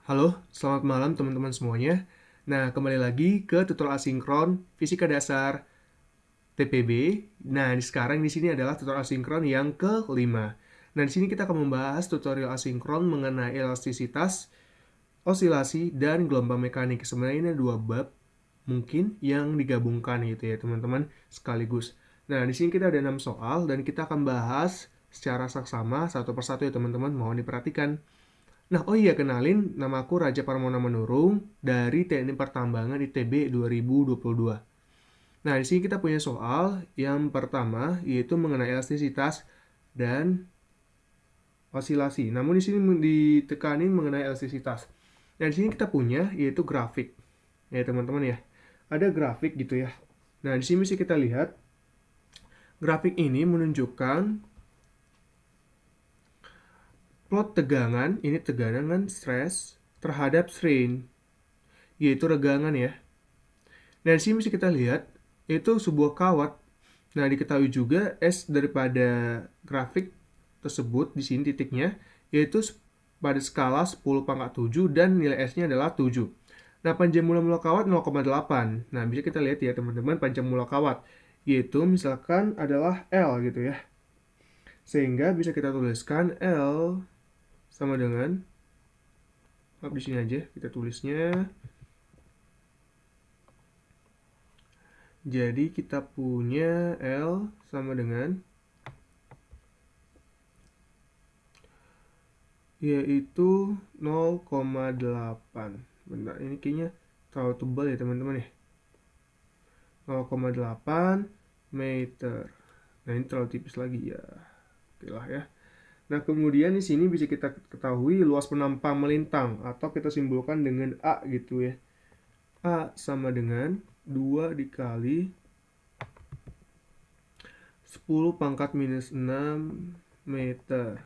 Halo, selamat malam teman-teman semuanya. Nah, kembali lagi ke tutorial asinkron Fisika Dasar TPB. Nah, sekarang di sini adalah tutorial asinkron yang kelima. Nah, di sini kita akan membahas tutorial asinkron mengenai elastisitas, osilasi, dan gelombang mekanik. Sebenarnya ini ada dua bab mungkin yang digabungkan gitu ya, teman-teman, sekaligus. Nah, di sini kita ada 6 soal dan kita akan bahas secara saksama satu persatu ya, teman-teman. Mohon diperhatikan. Nah, oh iya, kenalin, nama aku Raja Parmona Manurung dari Teknik Pertambangan ITB 2022. Nah, di sini kita punya soal yang pertama, yaitu mengenai elastisitas dan osilasi. Namun di sini ditekanin mengenai elastisitas. Nah, di sini kita punya yaitu grafik. Ya, teman-teman ya. Ada grafik gitu ya. Nah, di sini bisa kita lihat grafik ini menunjukkan plot tegangan, ini tegangan stres terhadap strain, yaitu regangan ya. Nah, di sini bisa kita lihat itu sebuah kawat. Nah, diketahui juga S daripada grafik tersebut di sini titiknya yaitu pada skala 10⁻⁷ dan nilai S-nya adalah 7. Nah, panjang mula-mula kawat 0,8. Nah, bisa kita lihat ya teman-teman panjang mula kawat yaitu misalkan adalah L gitu ya. Sehingga bisa kita tuliskan L sama dengan di sini aja kita tulisnya. Jadi kita punya L sama dengan yaitu 0,8. Bentar, ini kayaknya terlalu tebal ya teman-teman ya. 0,8 meter. Nah, ini terlalu tipis lagi ya. Oke lah ya. Nah, kemudian di sini bisa kita ketahui luas penampang melintang atau kita simbolkan dengan A gitu ya. A sama dengan 2 dikali 10⁻⁻⁶ meter.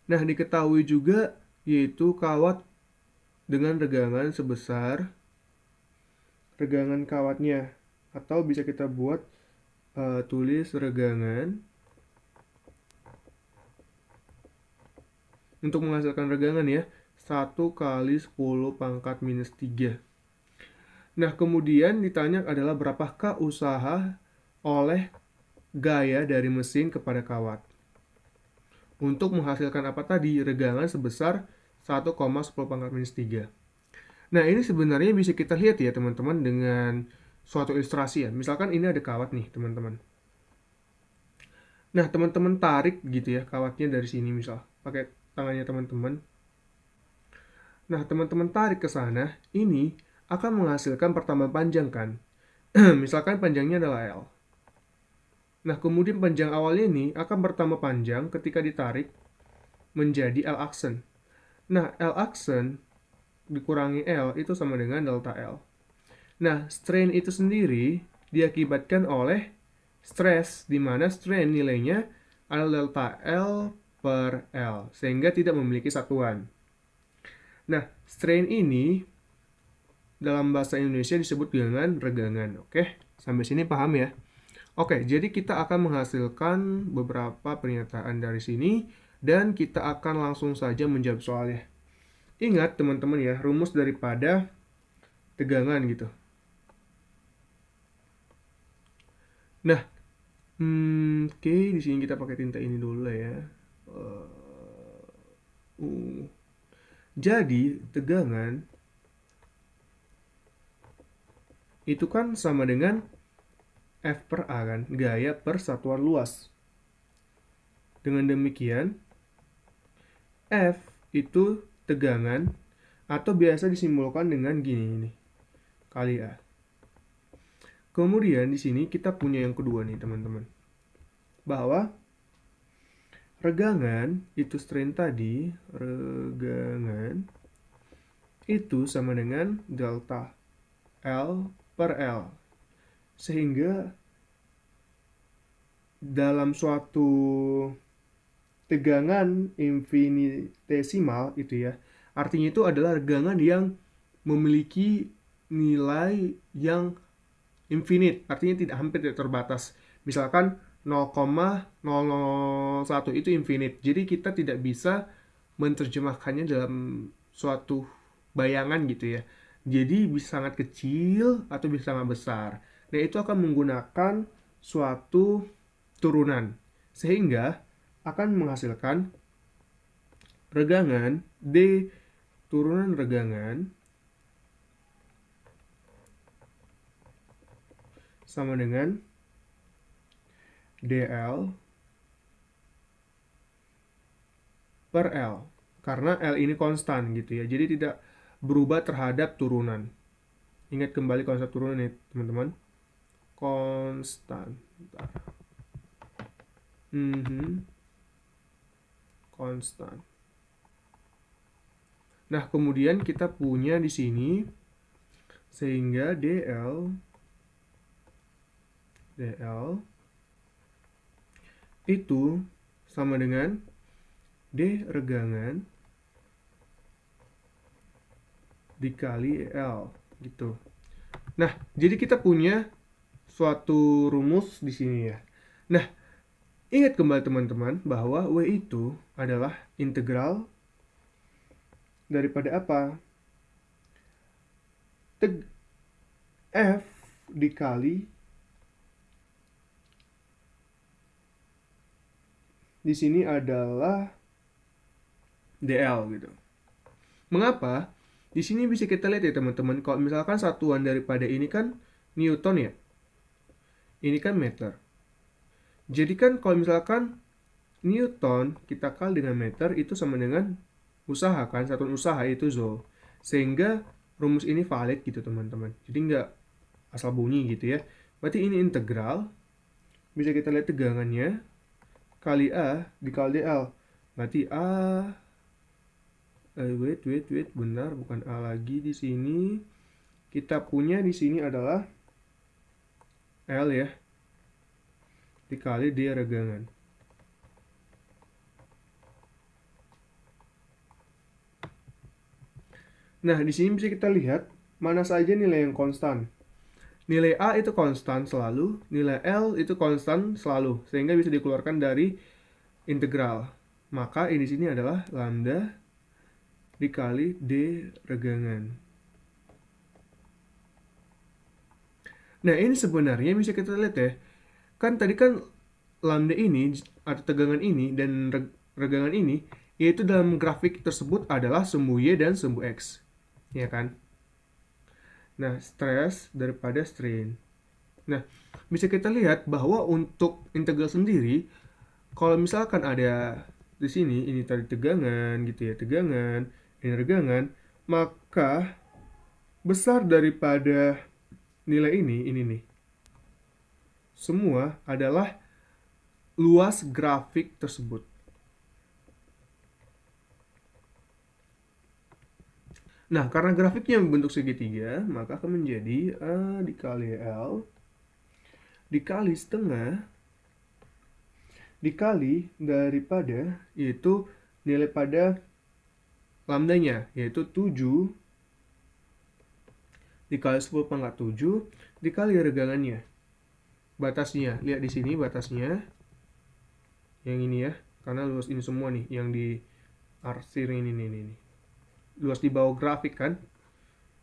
Nah, diketahui juga yaitu kawat dengan regangan sebesar regangan kawatnya, atau bisa kita buat tulis regangan untuk menghasilkan regangan ya 1 kali 10⁻⁻3. Nah, kemudian ditanya adalah berapakah usaha oleh gaya dari mesin kepada kawat untuk menghasilkan apa tadi? Regangan sebesar 1,10⁻⁻3. Nah, ini sebenarnya bisa kita lihat ya teman-teman dengan suatu ilustrasi ya. Misalkan ini ada kawat nih teman-teman. Nah, teman-teman tarik gitu ya kawatnya dari sini misal. Pakai tangannya teman-teman. Nah, teman-teman tarik ke sana, ini akan menghasilkan pertambahan panjang kan. Misalkan panjangnya adalah L. Nah, kemudian panjang awalnya ini akan bertambah panjang ketika ditarik menjadi L aksen. Nah, L aksen dikurangi L itu sama dengan delta L. Nah, strain itu sendiri diakibatkan oleh stres, di mana strain nilainya adalah delta L per L, sehingga tidak memiliki satuan. Nah, strain ini dalam bahasa Indonesia disebut dengan regangan. Oke, sampai sini paham ya? Oke, jadi kita akan menghasilkan beberapa pernyataan dari sini, dan kita akan langsung saja menjawab soalnya. Ingat teman-teman ya, rumus daripada tegangan gitu. Nah, oke, di sini kita pakai tinta ini dulu lah ya. Jadi, tegangan itu kan sama dengan F per A kan, gaya per satuan luas. Dengan demikian, F itu tegangan atau biasa disimbolkan dengan gini nih, kali A. Kemudian di sini kita punya yang kedua nih teman-teman, bahwa regangan itu strain tadi, regangan itu sama dengan delta L per L. Sehingga dalam suatu tegangan infinitesimal itu ya, artinya itu adalah regangan yang memiliki nilai yang infinite, artinya tidak hampir tidak terbatas. Misalkan 0,001 itu infinite. Jadi kita tidak bisa menerjemahkannya dalam suatu bayangan gitu ya. Jadi bisa sangat kecil atau bisa sangat besar. Nah, itu akan menggunakan suatu turunan sehingga akan menghasilkan regangan D turunan regangan sama dengan dl per L. Karena L ini konstan gitu ya. Jadi tidak berubah terhadap turunan. Ingat kembali konsep turunan nih, teman-teman. Konstan. Konstan. Nah, kemudian kita punya di sini sehingga dl itu sama dengan D regangan dikali L gitu. Nah, jadi kita punya suatu rumus di sini ya. Nah, ingat kembali teman-teman bahwa W itu adalah integral daripada apa? F dikali di sini adalah dl gitu. Mengapa? Di sini bisa kita lihat ya teman-teman, kalau misalkan satuan daripada ini kan Newton ya. Ini kan meter. Jadi kan kalau misalkan Newton kita kali dengan meter itu sama dengan usaha kan, satuan usaha itu Joule. Sehingga rumus ini valid gitu teman-teman. Jadi nggak asal bunyi gitu ya. Berarti ini integral. Bisa kita lihat tegangannya kali A dikali dl. Berarti A wait, benar bukan A lagi di sini. Kita punya di sini adalah L ya. Dikali D regangan. Nah, di sini bisa kita lihat mana saja nilai yang konstan. Nilai A itu konstan selalu, nilai L itu konstan selalu, sehingga bisa dikeluarkan dari integral. Maka ini di sini adalah lambda dikali D regangan. Nah, ini sebenarnya bisa kita lihat ya. Kan tadi kan lambda ini atau tegangan ini dan regangan ini yaitu dalam grafik tersebut adalah sumbu Y dan sumbu X. Ya kan? Nah, stress daripada strain. Nah, bisa kita lihat bahwa untuk integral sendiri, kalau misalkan ada di sini, ini tadi tegangan gitu ya, tegangan, ini regangan, maka besar daripada nilai ini nih. Semua adalah luas grafik tersebut. Nah, karena grafiknya membentuk segitiga, maka akan menjadi A dikali L dikali setengah dikali daripada yaitu nilai pada lambdanya, yaitu 7 dikali 10 pangkat 7 dikali regangannya. Batasnya, lihat di sini batasnya. Yang ini ya, karena luas ini semua nih, yang di arsir ini nih. Luas di bawah grafik kan,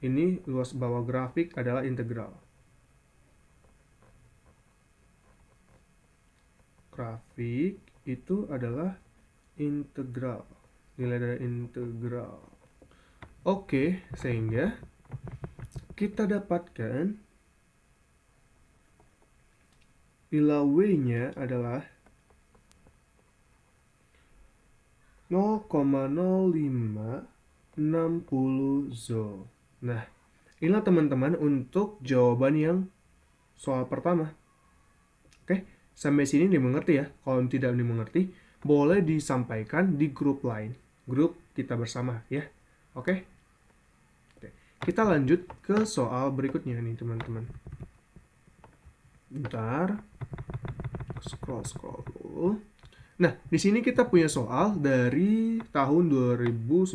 ini luas bawah grafik adalah integral. Grafik itu adalah integral, nilai dari integral. Oke, sehingga kita dapatkan nilai W-nya adalah 0,0560 Joule. Nah, inilah teman-teman untuk jawaban yang soal pertama. Oke, sampai sini dimengerti ya. Kalau tidak dimengerti, boleh disampaikan di grup lain. Grup kita bersama ya. Oke. Kita lanjut ke soal berikutnya nih teman-teman. Bentar. Scroll dulu. Nah, di sini kita punya soal dari tahun 2019.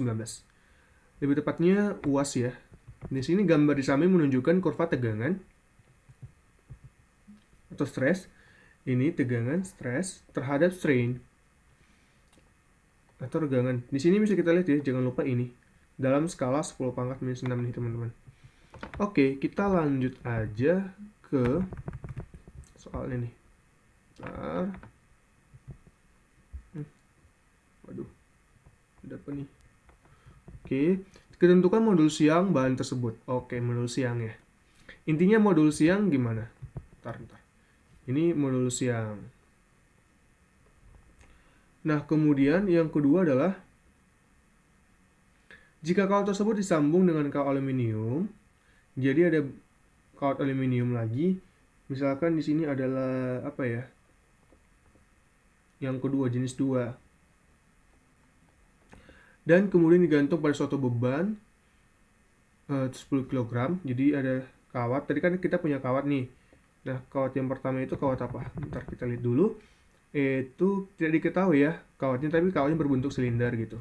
Lebih tepatnya UAS ya. Di sini gambar di samping menunjukkan kurva tegangan atau stres. Ini tegangan stres terhadap strain atau regangan. Di sini bisa kita lihat ya, jangan lupa ini. dalam skala 10 pangkat minus 6 nih teman-teman. Oke, kita lanjut aja ke soal ini. Bentar. Waduh, ada apa nih? Oke, ketentukan modul siang bahan tersebut. Oke, modul siang ya. Intinya modul siang gimana? Bentar. Ini modul siang. Nah, kemudian yang kedua adalah jika kawat tersebut disambung dengan kawat aluminium, jadi ada kawat aluminium lagi. Misalkan di sini adalah apa ya? Yang kedua, jenis 2. Dan kemudian digantung pada suatu beban 10 kg. Jadi ada kawat. Tadi kan kita punya kawat nih. Nah, kawat yang pertama itu kawat apa? Bentar kita lihat dulu. Itu tidak diketahui ya kawatnya, tapi kawatnya berbentuk silinder gitu.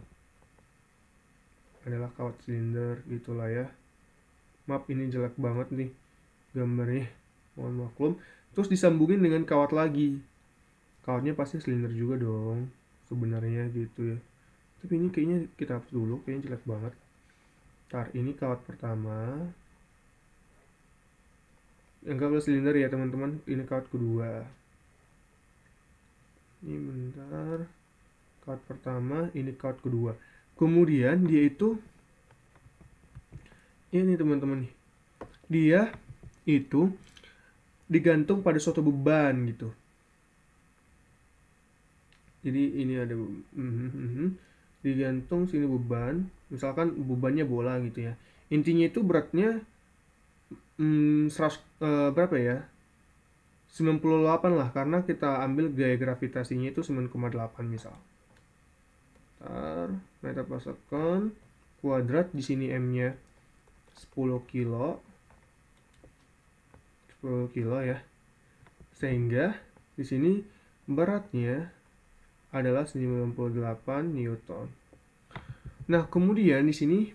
Adalah kawat silinder gitulah ya. Maaf, ini jelek banget nih gambarnya. Mohon maklum. Terus disambungin dengan kawat lagi. Kawatnya pasti silinder juga dong. Sebenarnya gitu ya. Tapi ini kayaknya kita hapus dulu. Kayaknya jelek banget. Ntar, ini kawat pertama. Yang kawat silinder ya teman-teman. Ini kawat kedua. Ini bentar. Kawat pertama, ini kawat kedua. Kemudian dia itu ini teman-teman nih. Dia itu digantung pada suatu beban gitu. Jadi ini ada digantung sini beban. Misalkan bebannya bola gitu ya. Intinya itu beratnya 100 berapa ya? 98 lah, karena kita ambil gaya gravitasinya itu 9,8 misal. Meter per second kuadrat, di sini M-nya 10 kilo. 10 kilo ya. Sehingga di sini beratnya adalah 98 Newton. Nah, kemudian di sini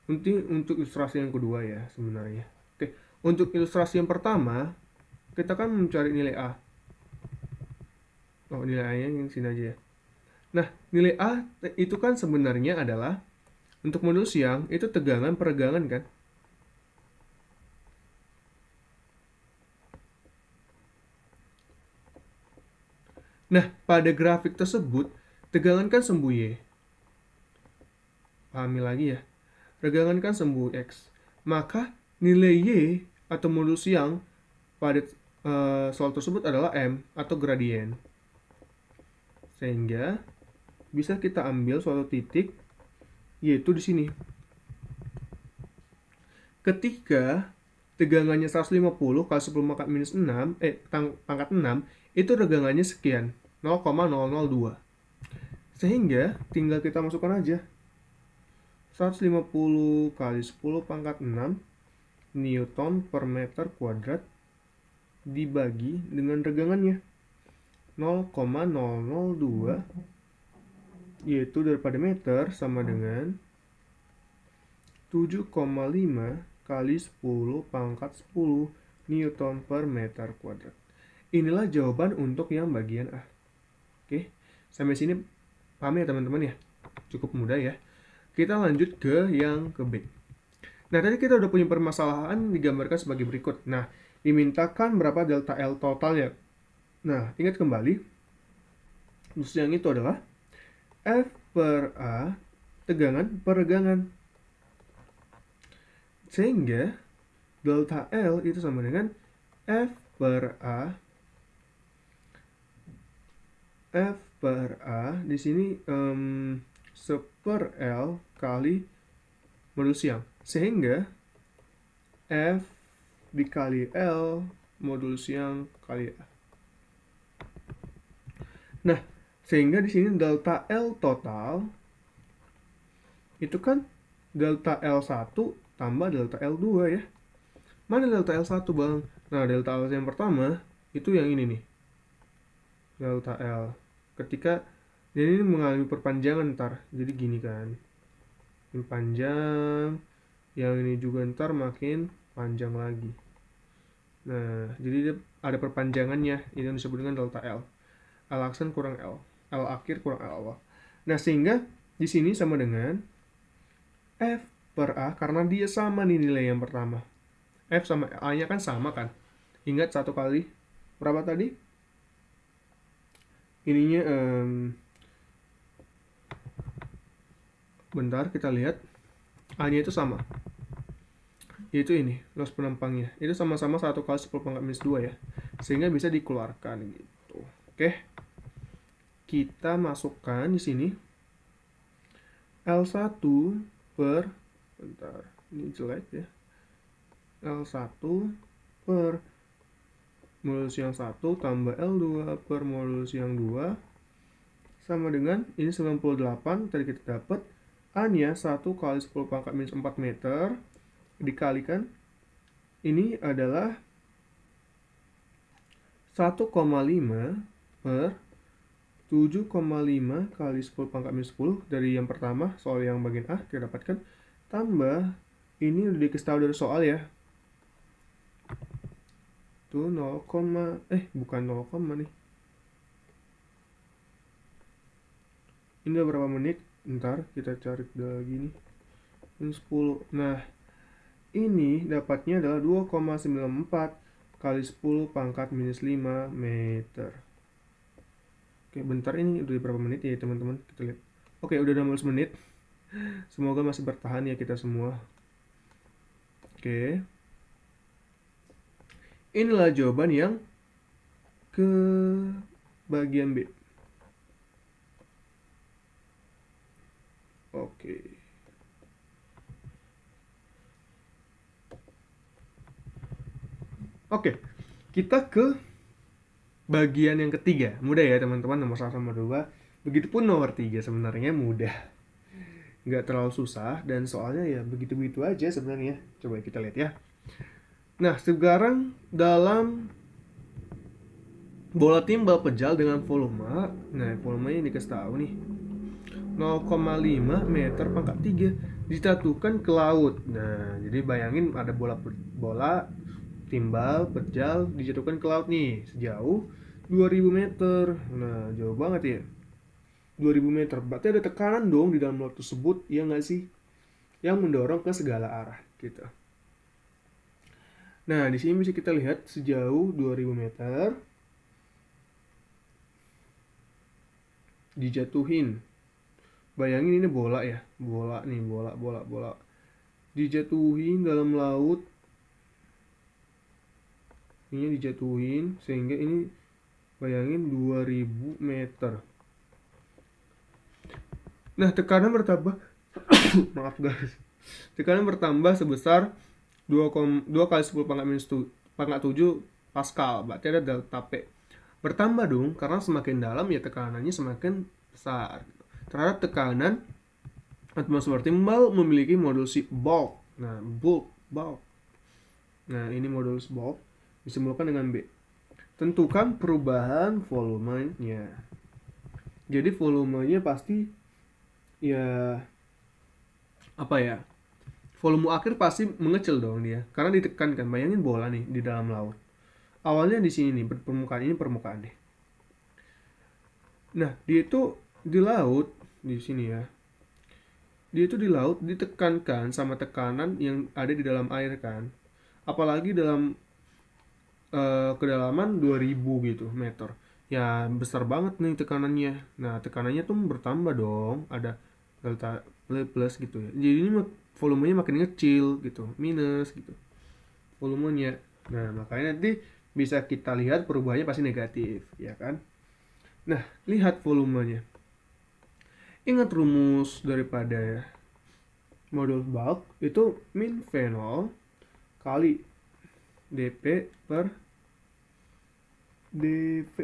untuk ilustrasi yang kedua ya sebenarnya. Oke, untuk ilustrasi yang pertama kita kan mencari nilai A. Oh, nilai A-nya yang sini aja ya. Nah, nilai A itu kan sebenarnya adalah untuk modul siang itu tegangan peregangan kan. Nah, pada grafik tersebut tegangan kan sembuh Y. Pahami lagi ya. Tegangan kan sembuh X. Maka nilai Y atau modul siang pada soal tersebut adalah M atau gradien. Sehingga bisa kita ambil suatu titik yaitu di sini. Ketika tegangannya 150 kali 10 pangkat minus 6, pangkat 6, itu tegangannya sekian, 0,002. Sehingga tinggal kita masukkan aja. 150 kali 10 pangkat 6 Newton per meter kuadrat dibagi dengan tegangannya 0,002, yaitu daripada meter sama dengan 7,5 kali 10 pangkat 10 Newton per meter kuadrat. Inilah jawaban untuk yang bagian A. Oke, sampai sini paham ya teman-teman ya? Cukup mudah ya. Kita lanjut ke yang ke B. Nah, tadi kita udah punya permasalahan digambarkan sebagai berikut. Nah, dimintakan berapa delta L totalnya. Nah, ingat kembali, rumus yang itu adalah F per A tegangan peregangan. Sehingga delta L itu sama dengan F per A di sini 1/L kali modul siang. Sehingga F dikali L modul siang kali A. Nah, sehingga di sini delta L total itu kan delta L1 tambah delta L2 ya. Mana delta L1, Bang? Nah, delta L yang pertama itu yang ini nih. Delta L. Ketika ini mengalami perpanjangan ntar. Jadi gini kan. Ini panjang. Yang ini juga ntar makin panjang lagi. Nah, jadi ada perpanjangannya. Ini yang disebut dengan delta L. L aksen kurang L akhir kurang L awal. Nah, sehingga di sini sama dengan F per A karena dia sama nih nilai yang pertama. F sama A-nya kan sama kan. Ingat 1 kali berapa tadi? Ininya bentar kita lihat. A-nya itu sama. Yaitu ini, loss penumpangnya. Itu sama-sama 1 kali 10 pangkat minus 2 ya. Sehingga bisa dikeluarkan gitu. Oke. Kita masukkan di sini L1 per bentar, ini jelek ya. L1 per modulus yang 1 tambah L2 per modulus yang 2 sama dengan ini 98 tadi kita dapat A-nya 1 kali 10 pangkat minus 4 meter dikalikan ini adalah 1,5 per 7,5 kali 10 pangkat minus 10 dari yang pertama soal yang bagian A kita dapatkan tambah ini udah dikasih tahu dari soal ya tuh 0, bukan 0, nih ini udah berapa menit ntar kita cari lagi nih ini 10 nah ini dapatnya adalah 2,94 kali 10 pangkat minus 5 meter. Oke, bentar ini udah berapa menit ya teman-teman? Kita lihat. Oke, udah 16 menit. Semoga masih bertahan ya kita semua. Oke. Inilah jawaban yang ke bagian B. Oke. Oke, kita ke bagian yang ketiga. Mudah ya teman-teman, nomor 1 sama 2. Begitupun nomor 3 sebenarnya mudah. Nggak terlalu susah dan soalnya ya begitu-begitu aja sebenarnya. Coba kita lihat ya. Nah, sekarang dalam bola timbal pejal dengan volume, nah volumenya dikasih tahu nih 0,5 meter pangkat 3 dijatuhkan ke laut. Nah, jadi bayangin ada bola timbal pejal dijatuhkan ke laut nih sejauh 2000 meter. Nah, jauh banget ya. 2000 meter. Berarti ada tekanan dong di dalam laut tersebut, ya nggak sih? Yang mendorong ke segala arah gitu. Nah, di sini bisa kita lihat sejauh 2000 meter dijatuhin. Bayangin ini bola ya. Bola nih, bola. Dijatuhin dalam laut. Ini dijatuhin sehingga ini bayangin 2000 meter. Nah, tekanan bertambah maaf guys. Tekanan bertambah sebesar 2 kali 10 pangkat 7 Pascal. Berarti ada delta P. Bertambah dong, karena semakin dalam ya tekanannya semakin besar. Terhadap tekanan atmosfer timbal memiliki modulus bulk. Nah, bulk. Nah, ini modulus bulk disimbolkan dengan B. Tentukan perubahan volumenya. Jadi volumenya pasti ya apa ya? Volume akhir pasti mengecil dong dia, karena ditekankan. Bayangin bola nih di dalam laut. Awalnya di sini nih, permukaan deh. Nah, dia itu di laut di sini ya. Dia itu di laut ditekankan sama tekanan yang ada di dalam air kan. Apalagi dalam kedalaman 2000 gitu meter. Ya besar banget nih tekanannya. Nah, tekanannya tuh bertambah dong. Ada delta plus gitu ya. Jadi ini volumenya makin kecil gitu, minus gitu. Volumenya. Nah, makanya nanti bisa kita lihat perubahannya pasti negatif, ya kan? Nah, lihat volumenya. Ingat rumus daripada modulus bulk itu min V0 kali dP per dV.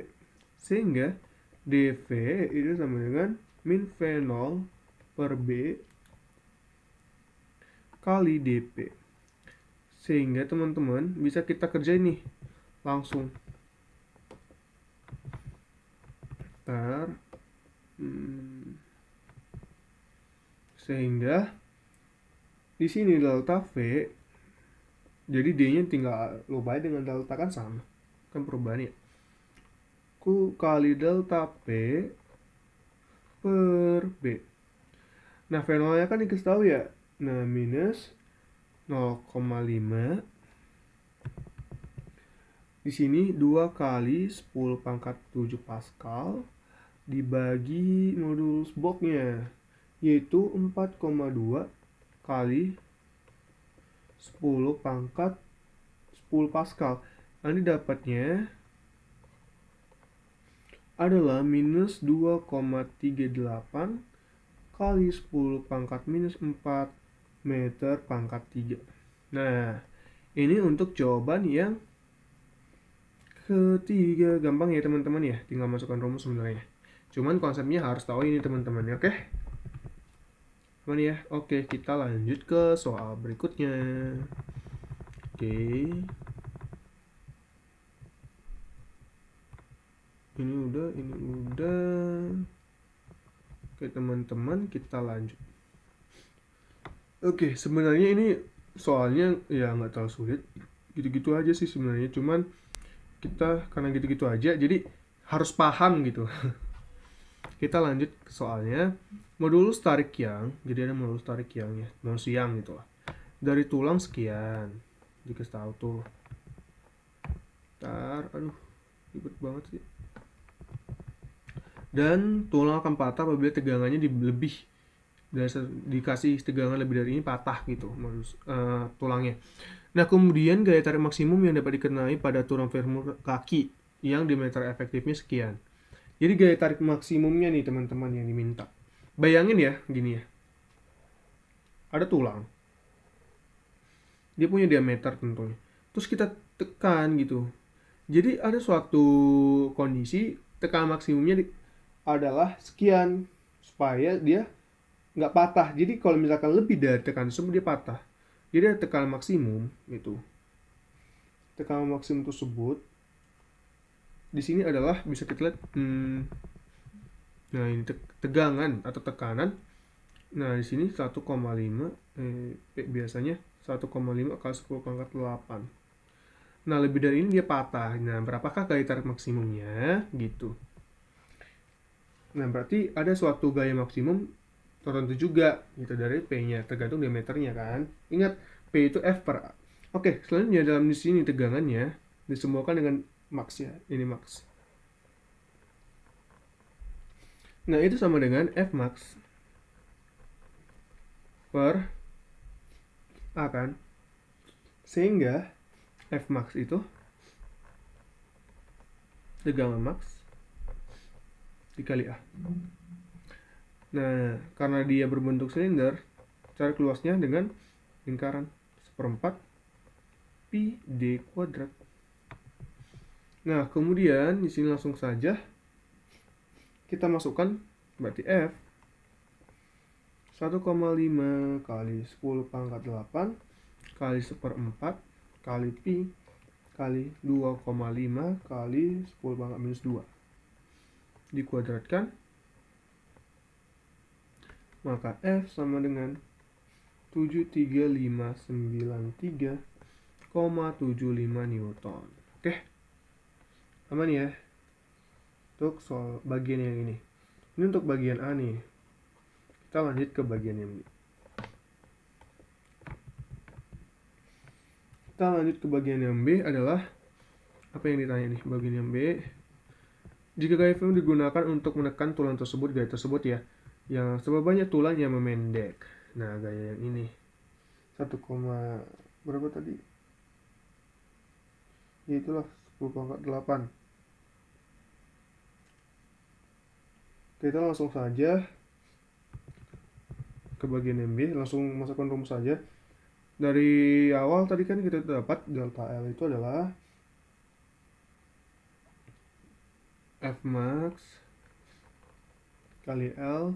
Sehingga dV itu sama dengan min V0 per B kali dP. Sehingga teman-teman bisa kita kerjain nih langsung. Sehingga di sini delta V, jadi D-nya tinggal lupain dengan delta kan sama. Kan perubahannya. Q kali delta P per B. Nah, V0-nya kan dikasih tahu ya Nah, minus 0,5. Di sini 2 kali 10 pangkat 7 Pascal dibagi modulus boxnya, yaitu 4,2 kali 10 pangkat 10 Pascal. Nanti dapatnya adalah minus 2,38 kali 10 pangkat minus 4 meter pangkat 3. Nah, ini untuk jawaban yang ketiga. Gampang ya teman-teman ya, tinggal masukkan rumus sebenarnya. Cuman konsepnya harus tahu ini teman-teman ya, oke? Teman ya, oke, kita lanjut ke soal berikutnya. Oke. Ini udah. Oke teman-teman, kita lanjut. Oke, sebenarnya ini soalnya ya nggak terlalu sulit, gitu-gitu aja sih sebenarnya. Cuman kita karena gitu-gitu aja, jadi harus paham gitu. Kita lanjut ke soalnya. Modulus tarik yang, jadi ada modulus tarik yang ya, modulus yang gitu lah. Dari tulang sekian, dikasih tahu tuh. Aduh, ribet banget sih. Dan tulang akan patah apabila tegangannya lebih dari dikasih tegangan lebih dari ini patah gitu tulangnya. Nah, kemudian gaya tarik maksimum yang dapat dikenai pada tulang femur kaki yang diameter efektifnya sekian. Jadi gaya tarik maksimumnya nih teman-teman yang diminta. Bayangin ya, gini ya. Ada tulang. Dia punya diameter tentunya. Terus kita tekan gitu. Jadi ada suatu kondisi tekanan maksimumnya adalah sekian supaya dia nggak patah. Jadi kalau misalkan lebih dari tekanan tersebut dia patah. Jadi ada tekanan maksimum itu. Tekanan maksimum tersebut di sini adalah bisa kita lihat. Nah ini tegangan atau tekanan. Nah di sini 1,5 biasanya 1,5 kali 10 pangkat 8. Nah lebih dari ini dia patah. Nah berapakah gaya tarik maksimumnya gitu. Nah berarti ada suatu gaya maksimum tertentu juga gitu dari P-nya, tergantung diameternya kan. Ingat P itu F per A. Oke, selanjutnya dalam di sini tegangannya disembuhkan dengan max ya. Ini max. Nah, itu sama dengan F max per A kan. Sehingga F max itu tegangan max dikali A. Nah, karena dia berbentuk silinder, cara luasnya dengan lingkaran 1/4 pi d kuadrat. Nah, kemudian di sini langsung saja kita masukkan berarti F 1,5 kali 10 pangkat 8 kali 1/4 kali pi kali 2,5 kali 10 pangkat minus 2 dikuadratkan, maka F sama dengan 73593,75 Newton. Oke, aman ya untuk soal bagian yang ini. Ini untuk bagian A nih. Kita lanjut ke bagian yang B. Kita lanjut ke bagian yang B adalah apa yang ditanya nih. Bagian yang B, jika gaya film digunakan untuk menekan tulang tersebut, gaya tersebut ya, yang sebabnya tulang yang memendek. Nah, gaya yang ini 1, berapa tadi? Ya itulah 10/8. Kita langsung saja ke bagian yang B, langsung masukkan rumus saja. Dari awal tadi kan kita dapat delta L itu adalah F max kali L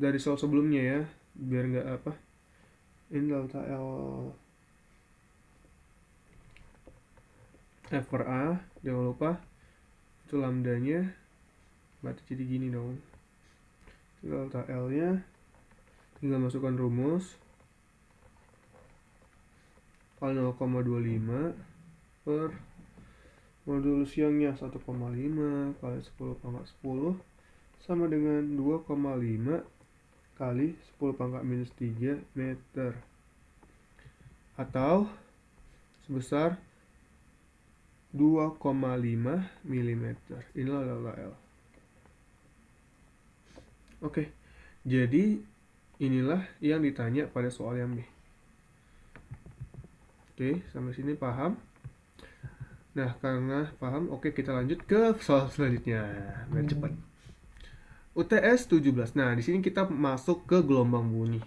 dari soal sebelumnya ya, biar nggak apa. Ini delta L F per A, jangan lupa itu lambdanya, berarti jadi gini dong. Delta L nya tinggal masukkan rumus kali 0,25 per modulus siangnya 1,5 kali 10 pangkat 10 sama dengan 2,5 kali 10 pangkat minus 3 meter, atau sebesar 2,5 mm. Inilah adalah L. Oke, jadi inilah yang ditanya pada soal yang B. Oke, sampai sini paham? Nah, karena paham, oke kita lanjut ke soal selanjutnya. Biar cepat. UTS 17. Nah, di sini kita masuk ke gelombang bunyi.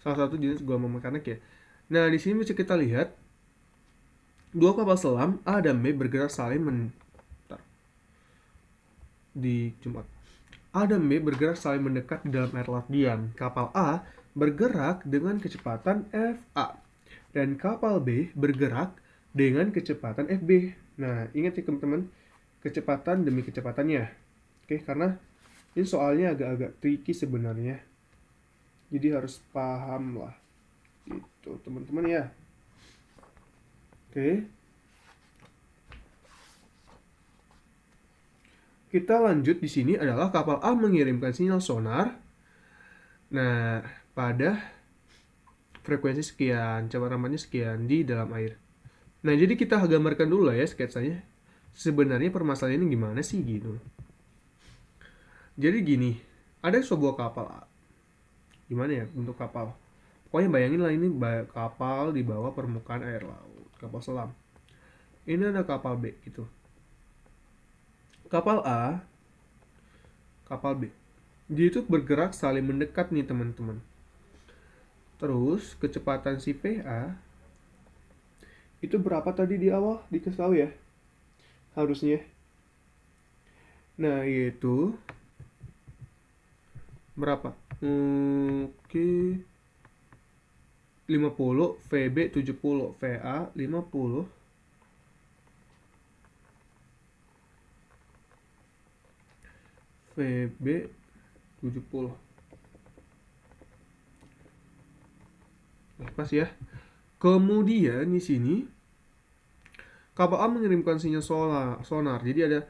Salah satu jenis gelombang mekanik ya. Nah, di sini bisa kita lihat dua kapal selam A dan B bergerak saling di Jumat. A dan B bergerak saling mendekat di dalam air laut diam. Kapal A bergerak dengan kecepatan FA dan kapal B bergerak dengan kecepatan FB. Nah, ingat ya teman-teman, kecepatan demi kecepatannya. Oke, karena ini soalnya agak-agak tricky sebenarnya. Jadi harus paham lah. Gitu, teman-teman ya. Oke. Kita lanjut di sini adalah kapal A mengirimkan sinyal sonar. Nah, pada frekuensi sekian, cemarannya sekian di dalam air. Nah, jadi kita gambarkan dulu lah ya sketsanya. Sebenarnya permasalahan ini gimana sih gitu. Jadi gini, ada sebuah kapal A. Gimana ya bentuk kapal? Pokoknya bayangin lah ini kapal di bawah permukaan air laut, kapal selam. Ini ada kapal B gitu. Kapal A, kapal B. Dia itu bergerak saling mendekat nih teman-teman. Terus kecepatan si PA itu berapa tadi di awal? Dikasih tahu ya. Harusnya. Nah, yaitu berapa? Oke. 50, VB 70, VA 50. VB 70. Pas ya. Kemudian di sini kapal A mengirimkan sinyal sonar. Jadi ada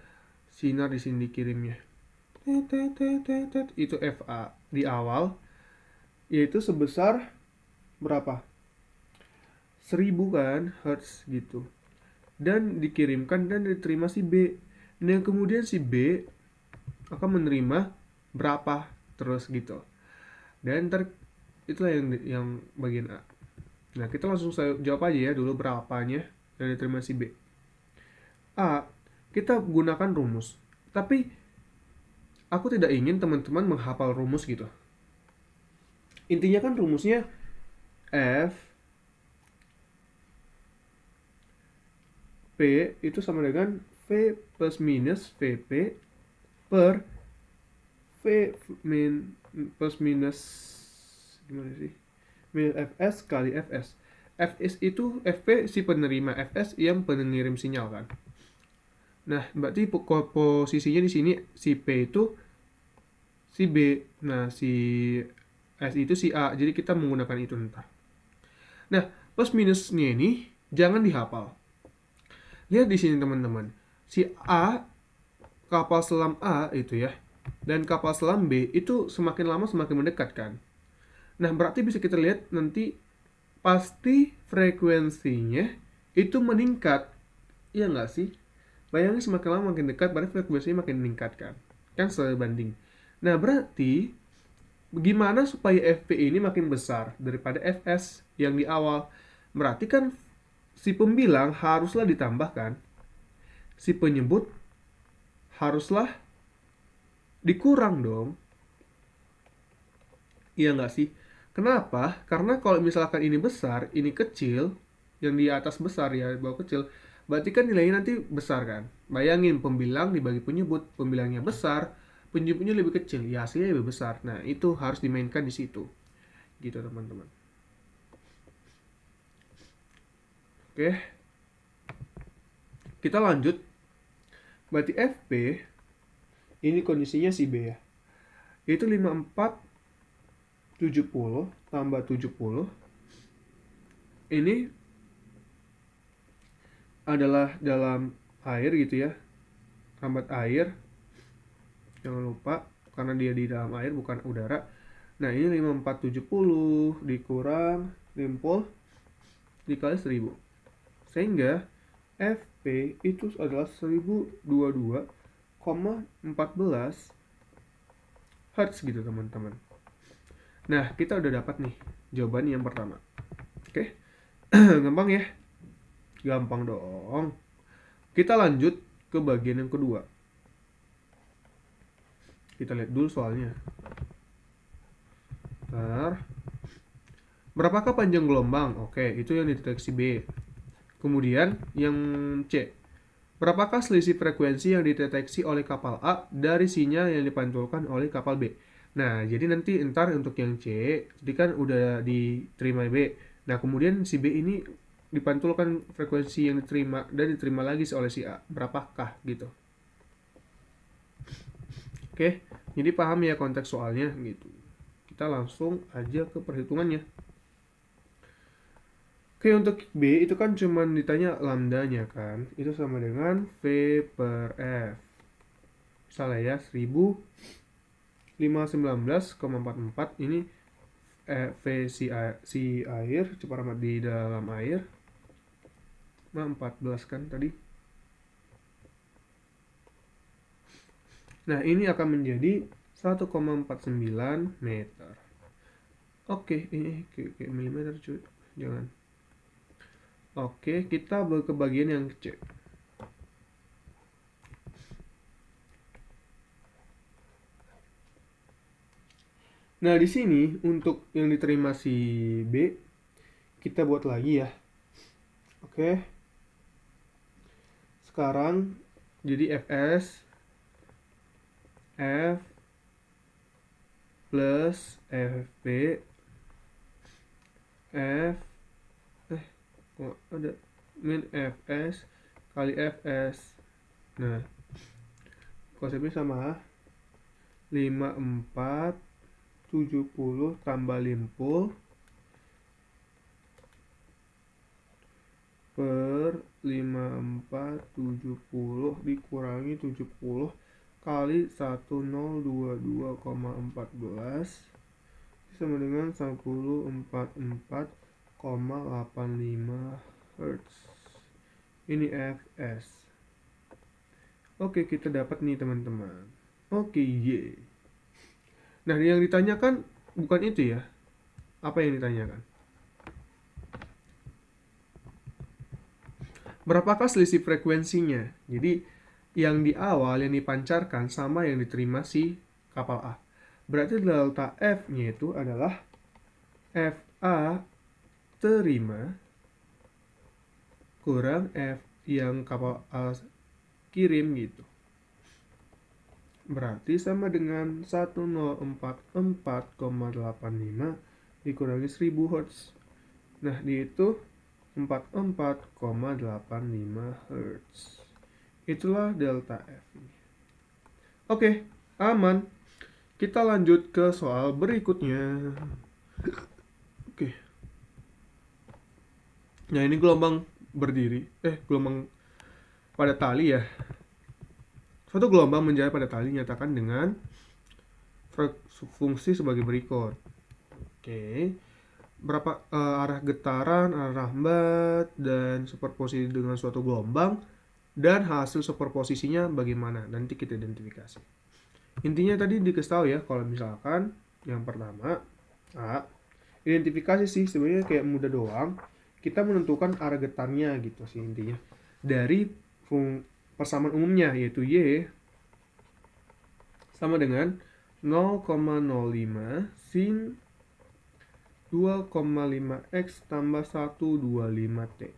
sinar di sini dikirimnya. Itu FA di awal, yaitu sebesar berapa? 1000 kan Hertz gitu. Dan dikirimkan dan diterima si B. Nah, kemudian si B akan menerima berapa terus gitu. Dan itulah yang bagian A. Nah, kita langsung jawab aja ya dulu berapanya yang diterima si B. A, kita gunakan rumus. Tapi aku tidak ingin teman-teman menghafal rumus gitu. Intinya kan rumusnya F P itu sama dengan V plus minus VP per V plus minus gimana sih? Minus Fs kali Fs. Fs itu Fp si penerima, Fs yang pengirim sinyal kan. Nah, berarti posisinya di sini si P itu si B. Nah, si S itu si A. Jadi kita menggunakan itu ntar. Nah, plus minusnya ini jangan dihafal. Lihat di sini teman-teman. Si A, kapal selam A itu ya, dan kapal selam B itu semakin lama semakin mendekat kan. Nah, berarti bisa kita lihat nanti pasti frekuensinya itu meningkat. Iya nggak sih? Bayangin semakin lama makin dekat, berarti frekuensinya makin meningkat kan? Kan sebanding. Nah, berarti gimana supaya FP ini makin besar daripada Fs yang di awal? Berarti kan si pembilang haruslah ditambahkan. Si penyebut haruslah dikurang dong. Iya nggak sih? Kenapa? Karena kalau misalkan ini besar, ini kecil, yang di atas besar ya, bawah kecil, berarti kan nilainya nanti besar kan? Bayangin pembilang dibagi penyebut, pembilangnya besar, penyebutnya lebih kecil, ya hasilnya lebih besar. Nah, itu harus dimainkan di situ. Gitu teman-teman. Oke. Kita lanjut. Berarti FP, ini kondisinya si B ya. Itu 54 70 tambah 70 ini adalah dalam air gitu ya, hambat air, jangan lupa karena dia di dalam air bukan udara. Nah, ini 5470 dikurang limpul dikali 1000. Sehingga FP itu adalah 1022,14 Hz gitu teman-teman. Nah, kita udah dapat nih jawaban yang pertama. Oke, gampang ya? Gampang dong. Kita lanjut ke bagian yang kedua. Kita lihat dulu soalnya. Bentar. Berapakah panjang gelombang? Oke, itu yang dideteksi B. Kemudian yang C. Berapakah selisih frekuensi yang dideteksi oleh kapal A dari sinyal yang dipantulkan oleh kapal B? Nah, jadi nanti entar untuk yang C, jadi kan udah diterima B. Nah, kemudian si B ini dipantulkan frekuensi yang diterima dan diterima lagi oleh si A. Berapakah gitu? Oke, jadi paham ya konteks soalnya gitu. Kita langsung aja ke perhitungannya. Oke, untuk B itu kan cuma ditanya lambdanya kan. Itu sama dengan V per F. Misalnya ya, 1519,44 ini V si air, cepat amat di dalam air. Nah, 14 kan tadi. Nah, ini akan menjadi 1,49 meter. Oke, ini kayak milimeter cuy. Jangan. Oke, kita ke bagian yang C. Nah, di sini untuk yang diterima si B, kita buat lagi ya. Oke. Sekarang jadi Fs F plus Fb F ada min Fs kali Fs. Nah, konsepnya sama. 5470 tambah limpul per 5470 dikurangi 70 kali 1022,14 sama dengan 1044,85 Hz. Ini Fs. Oke, kita dapat nih teman-teman. Oke, Y. Nah, yang ditanyakan bukan itu ya. Apa yang ditanyakan? Berapakah selisih frekuensinya? Jadi, yang di awal yang dipancarkan sama yang diterima si kapal A. Berarti delta F-nya itu adalah FA terima kurang F yang kapal A kirim gitu. Berarti sama dengan 1044,85 dikurangi 1000 Hz. Nah, dihitung 44,85 Hz. Itulah delta F. Oke, aman. Kita lanjut ke soal berikutnya. Oke. Nah, ini gelombang berdiri. Gelombang pada tali ya. Suatu gelombang menjadi pada tali nyatakan dengan fungsi sebagai berikut. Oke. Berapa arah getaran, arah rambat, dan superposisi dengan suatu gelombang, dan hasil superposisinya bagaimana. Nanti kita identifikasi. Intinya tadi dikasih tahu ya, kalau misalkan yang pertama, identifikasi sih sebenarnya kayak mudah doang. Kita menentukan arah getarnya gitu sih intinya. Dari persamaan umumnya yaitu Y sama dengan 0,05 sin 2,5x tambah 125T.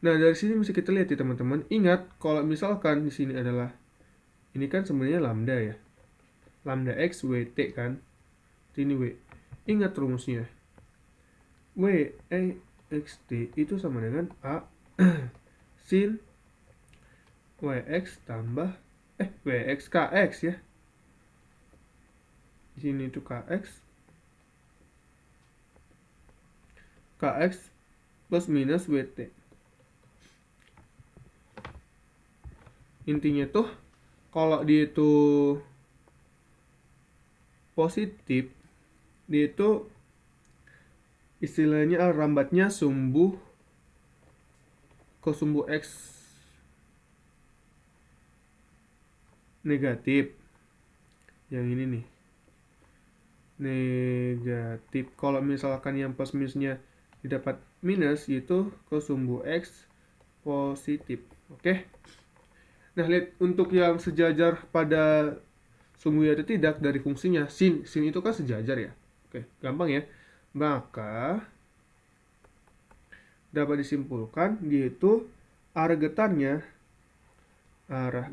Nah, dari sini bisa kita lihat ya teman-teman. Ingat, kalau misalkan di sini adalah, ini kan sebenarnya lambda ya. Lambda X, WT kan. Ini W. Ingat rumusnya. W, E, X, T itu sama dengan A sin WX tambah WX KX ya. Di sini itu KX plus minus WT. Intinya tuh kalau dia itu positif, Dia itu istilahnya rambatnya sumbu sumbu X negatif. Yang ini nih. Negatif. Kalau misalkan yang plus minusnya didapat minus, itu sumbu X positif. Oke. Nah, lihat untuk yang sejajar pada sumbu atau tidak dari fungsinya. Sin itu kan sejajar ya. Oke, gampang ya. Maka dapat disimpulkan yaitu arah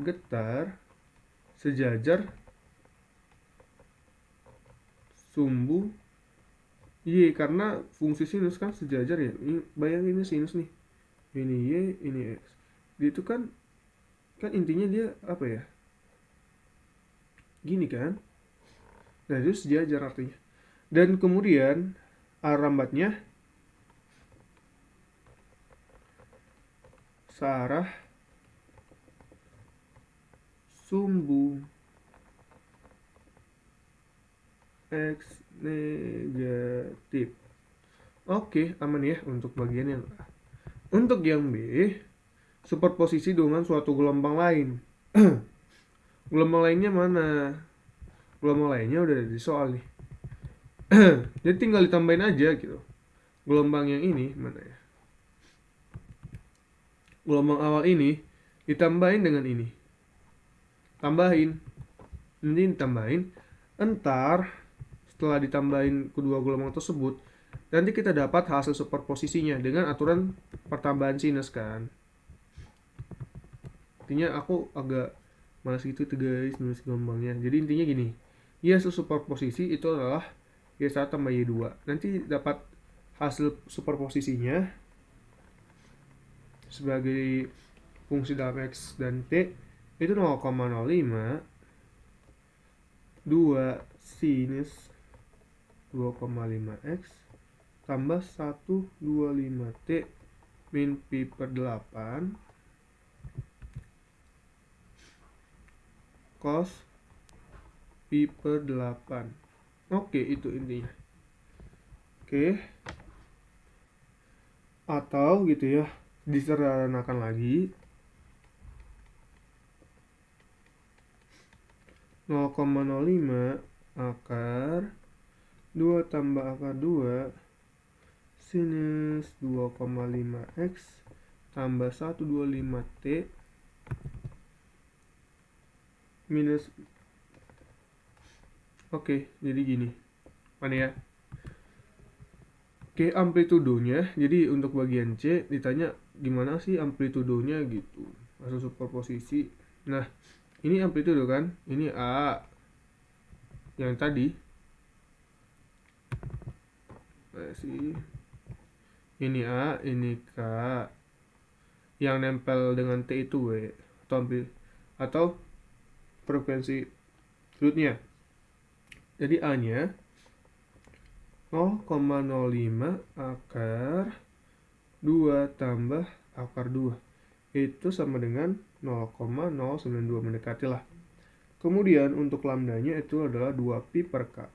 getar sejajar sumbu Y, karena fungsi sinus kan sejajar ya. Ini bayangin ini sinus nih. Ini Y, ini X. Dia itu kan intinya dia apa ya? Gini kan? Nah, itu sejajar artinya. Dan kemudian arah rambatnya searah sumbu X negatif. Oke, aman ya untuk bagian yang A. Untuk yang B, superposisi dengan suatu gelombang lain. Gelombang lainnya mana? Gelombang lainnya udah ada di soal nih. Jadi tinggal ditambahin aja gitu. Gelombang yang ini mana ya? Gelombang awal ini ditambahin dengan ini. Tambahin. Nanti ditambahin. Entar setelah ditambahin kedua gelombang tersebut, nanti kita dapat hasil superposisinya dengan aturan pertambahan sinus kan. Intinya aku agak malas gitu tuh guys nulis gelombangnya. Jadi intinya gini, Y hasil superposisi itu adalah Y1 tambah Y2. Nanti dapat hasil superposisinya sebagai fungsi dalam X dan T itu 0,05 2 sinus 2,5 X tambah 125T min pi per 8 cos pi per 8. Oke, itu intinya. Oke. Atau gitu ya, disederhanakan lagi 0,05 akar 2 tambah akar 2 sinus 2,5X tambah 125T minus. Oke, jadi gini. Mana ya? Oke, amplitudonya. Jadi untuk bagian C ditanya gimana sih amplitudonya gitu. Hasil superposisi. Nah, ini amplitudo kan? Ini A. Yang tadi sih. Ini A, ini K. Yang nempel dengan T itu W atau frekuensi rootnya. Jadi A-nya 0,05 akar 2 tambah akar 2. Itu sama dengan 0,092 mendekati lah. Kemudian untuk lambdanya itu adalah 2pi per K.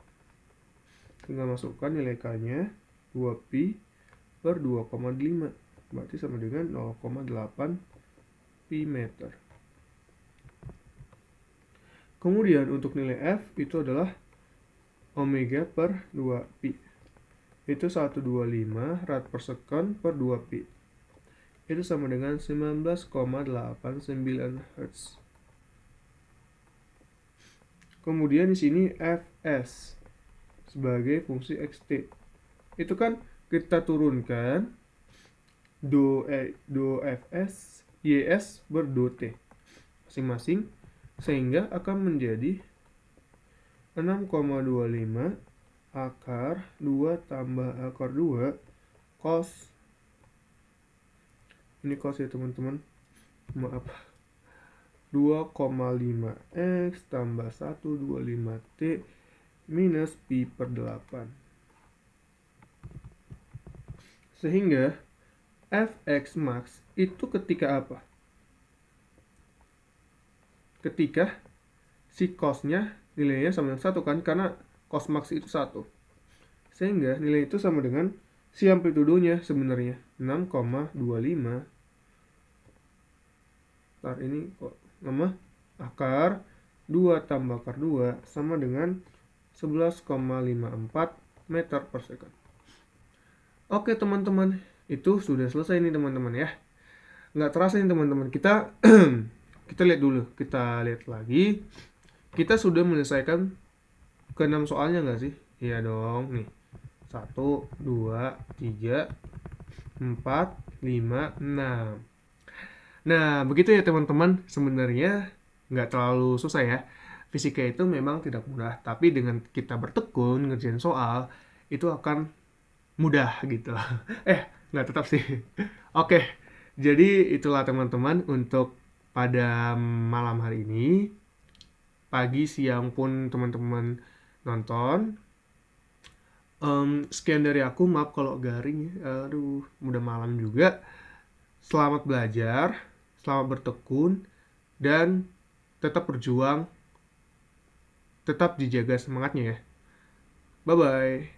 Tinggal masukkan nilai K-nya 2pi per 2,5. Berarti sama dengan 0,8 pi meter. Kemudian untuk nilai F itu adalah omega per 2pi. Itu 125 rad per second per 2pi. Itu sama dengan 19,89 Hz. Kemudian di sini Fs sebagai fungsi xt. Itu kan kita turunkan do Fs Ys ber do T masing-masing, sehingga akan menjadi 6,25 akar 2 tambah akar 2 cos. Ini cos ya teman-teman, maaf, 2,5 X tambah 125T minus pi per 8. Sehingga Fx max itu ketika apa? Ketika si cosnya nilainya sama dengan 1 kan, karena cos max itu 1. Sehingga nilai itu sama dengan si amplitudonya sebenarnya 6,25. Ntar ini kok nama akar 2 tambah akar 2 sama dengan 11,54 meter per second. Oke teman-teman, itu sudah selesai nih teman-teman ya. Nggak terasa nih teman-teman, kita kita lihat dulu, kita lihat lagi. Kita sudah menyelesaikan ke-6 soalnya nggak sih? Iya dong, nih 1, 2, 3, 4, 5, 6. Nah, begitu ya teman-teman, sebenarnya nggak terlalu susah ya. Fisika itu memang tidak mudah, tapi dengan kita bertekun ngerjain soal, itu akan mudah gitu. Nggak tetap sih. Oke, jadi itulah teman-teman untuk pada malam hari ini. Pagi, siang pun teman-teman nonton. Sekian dari aku, maaf kalau garing ya. Aduh, udah malam juga. Selamat belajar, selamat bertekun, dan tetap berjuang, tetap dijaga semangatnya ya. Bye-bye.